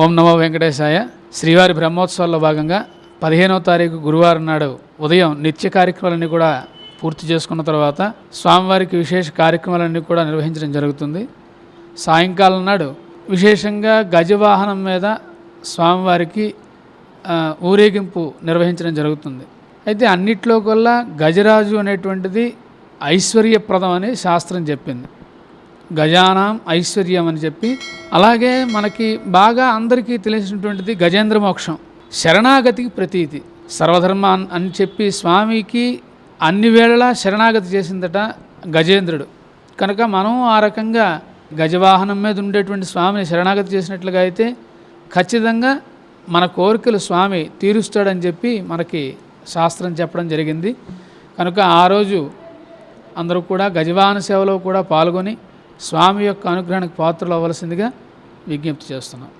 ఓం నమో వెంకటేశాయ. శ్రీవారి బ్రహ్మోత్సవాల్లో భాగంగా 15వ తారీఖు గురువారం నాడు ఉదయం నిత్య కార్యక్రమాలన్నీ కూడా పూర్తి చేసుకున్న తర్వాత స్వామివారికి విశేష కార్యక్రమాలన్నీ కూడా నిర్వహించడం జరుగుతుంది. సాయంకాలం నాడు విశేషంగా గజవాహనం మీద స్వామివారికి ఊరేగింపు నిర్వహించడం జరుగుతుంది. అయితే అన్నిట్లో కల్లా గజరాజు అనేటువంటిది ఐశ్వర్యప్రదం అని శాస్త్రం చెప్పింది. గజానాం ఐశ్వర్యం అని చెప్పి, అలాగే మనకి బాగా అందరికీ తెలిసినటువంటిది గజేంద్ర మోక్షం, శరణాగతికి ప్రతీతి, సర్వధర్మ అని చెప్పి స్వామికి అన్ని వేళలా శరణాగతి చేసిందట గజేంద్రుడు. కనుక మనం ఆ రకంగా గజవాహనం మీద ఉండేటువంటి స్వామిని శరణాగతి చేసినట్లుగా అయితే ఖచ్చితంగా మన కోరికలు స్వామి తీరుస్తాడని చెప్పి మనకి శాస్త్రం చెప్పడం జరిగింది. కనుక ఆ రోజు అందరూ కూడా గజవాహన సేవలో కూడా పాల్గొని స్వామి యొక్క అనుగ్రహానికి పాత్రలు అవ్వవలసిందిగా విజ్ఞప్తి చేస్తున్నాం.